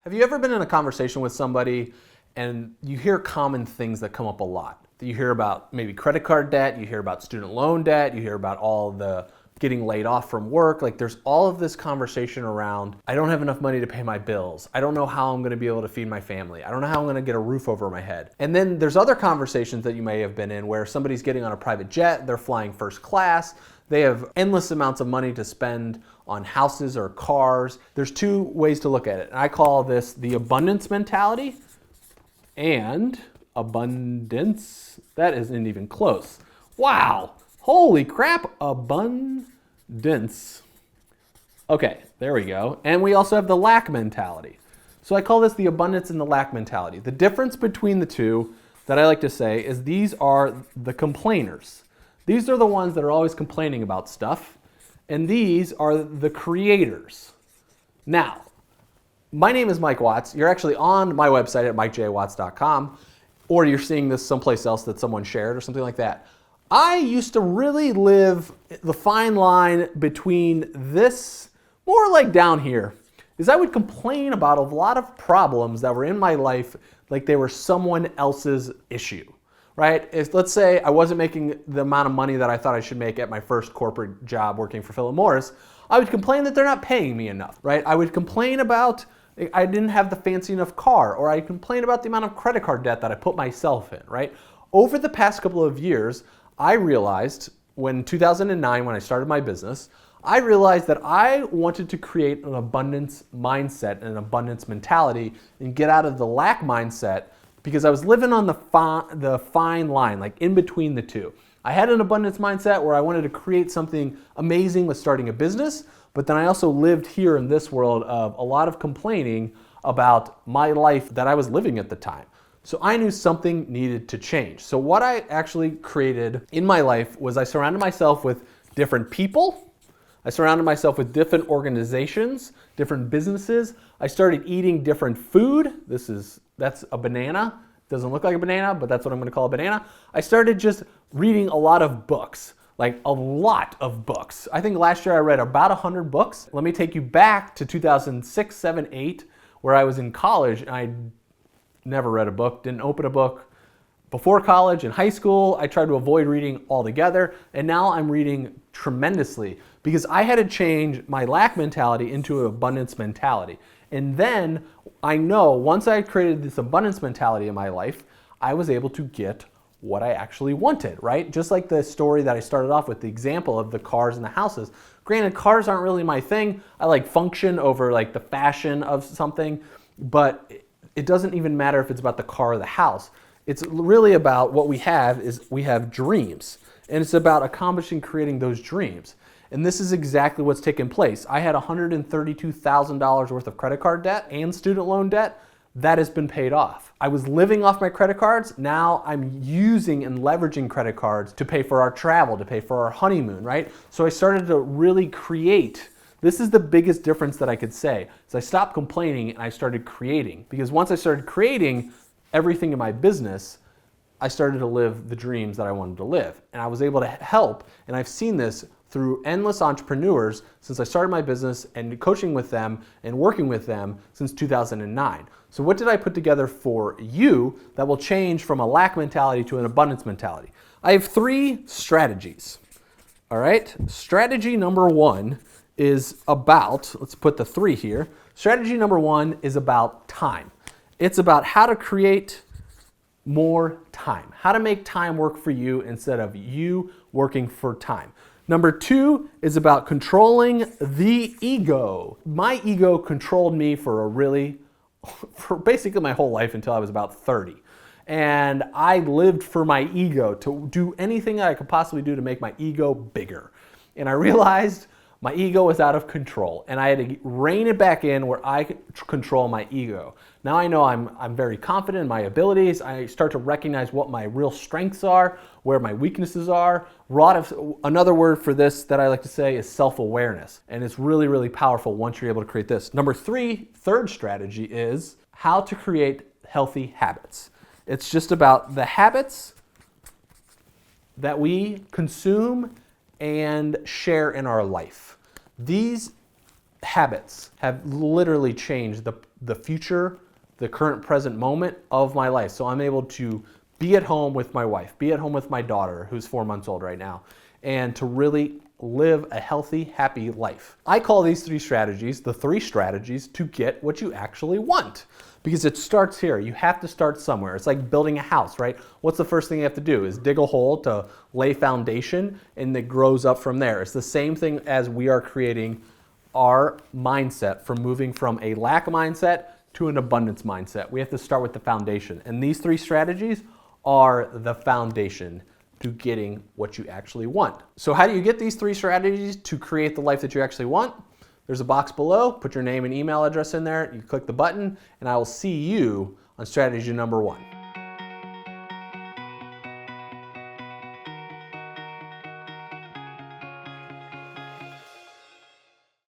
Have you ever been in a conversation with somebody and you hear common things that come up a lot? You hear about maybe credit card debt, you hear about student loan debt, you hear about all the getting laid off from work. Like there's all of this conversation around, I don't have enough money to pay my bills. I don't know how I'm gonna be able to feed my family. I don't know how I'm gonna get a roof over my head. And then there's other conversations that you may have been in where somebody's getting on a private jet, they're flying first class, they have endless amounts of money to spend on houses or cars. There's two ways to look at it. And I call this the abundance mentality and abundance. That isn't even close. Wow. Holy crap. Abundance. Okay, there we go. And we also have the lack mentality. So I call this the abundance and the lack mentality. The difference between the two that I like to say is these are the complainers. These are the ones that are always complaining about stuff. And these are the creators. Now, my name is Mike Watts. You're actually on my website at mikejwatts.com, or you're seeing this someplace else that someone shared or something like that. I used to really live the fine line between this, more like down here, is I would complain about a lot of problems that were in my life like they were someone else's issue. Right? Let's say I wasn't making the amount of money that I thought I should make at my first corporate job working for Philip Morris. I would complain that they're not paying me enough, right? I would complain about I didn't have the fancy enough car, or I complain about the amount of credit card debt that I put myself in, right? Over the past couple of years, I realized when 2009, when I started my business, I realized that I wanted to create an abundance mindset and an abundance mentality and get out of the lack mindset, because I was living on the fine line, like in between the two. I had an abundance mindset where I wanted to create something amazing with starting a business, but then I also lived here in this world of a lot of complaining about my life that I was living at the time. So I knew something needed to change. So what I actually created in my life was I surrounded myself with different people. I surrounded myself with different organizations, different businesses. I started eating different food. That's a banana. Doesn't look like a banana, but that's what I'm gonna call a banana. I started just reading a lot of books, like a lot of books. I think last year I read about 100 books. Let me take you back to 2006, 7, 8, where I was in college and I never read a book, didn't open a book. Before college, in high school, I tried to avoid reading altogether, and now I'm reading tremendously because I had to change my lack mentality into an abundance mentality. And then I know once I created this abundance mentality in my life, I was able to get what I actually wanted, right? Just like the story that I started off with, the example of the cars and the houses. Granted, cars aren't really my thing. I like function over like the fashion of something, but it doesn't even matter if it's about the car or the house. It's really about what we have is we have dreams, and it's about accomplishing, creating those dreams. And this is exactly what's taken place. I had $132,000 worth of credit card debt and student loan debt. That has been paid off. I was living off my credit cards. Now I'm using and leveraging credit cards to pay for our travel, to pay for our honeymoon, right? So I started to really create. This is the biggest difference that I could say. So I stopped complaining and I started creating. Because once I started creating everything in my business, I started to live the dreams that I wanted to live. And I was able to help, and I've seen this through endless entrepreneurs since I started my business and coaching with them and working with them since 2009. So what did I put together for you that will change from a lack mentality to an abundance mentality? I have 3 strategies. All right, strategy number 1 is about, let's put the 3 here. Strategy number 1 is about time. It's about how to create more time, how to make time work for you instead of you working for time. Number 2 is about controlling the ego. My ego controlled me for basically my whole life until I was about 30. And I lived for my ego, to do anything that I could possibly do to make my ego bigger. And I realized my ego was out of control, and I had to rein it back in where I could control my ego. Now I know I'm very confident in my abilities. I start to recognize what my real strengths are, where my weaknesses are. Another word for this that I like to say is self-awareness, and it's really, really powerful once you're able to create this. Number 3, third strategy is how to create healthy habits. It's just about the habits that we consume and share in our life. These habits have literally changed the future, the current present moment of my life. So I'm able to be at home with my wife, be at home with my daughter, who's 4 months old right now, and to really live a healthy, happy life. I call these 3 strategies the 3 strategies to get what you actually want. Because it starts here. You have to start somewhere. It's like building a house, right? What's the first thing you have to do? Is dig a hole to lay foundation, and it grows up from there. It's the same thing as we are creating our mindset from moving from a lack mindset to an abundance mindset. We have to start with the foundation. And these 3 strategies are the foundation to getting what you actually want. So how do you get these 3 strategies to create the life that you actually want? There's a box below. Put your name and email address in there. You click the button, and I will see you on strategy number 1.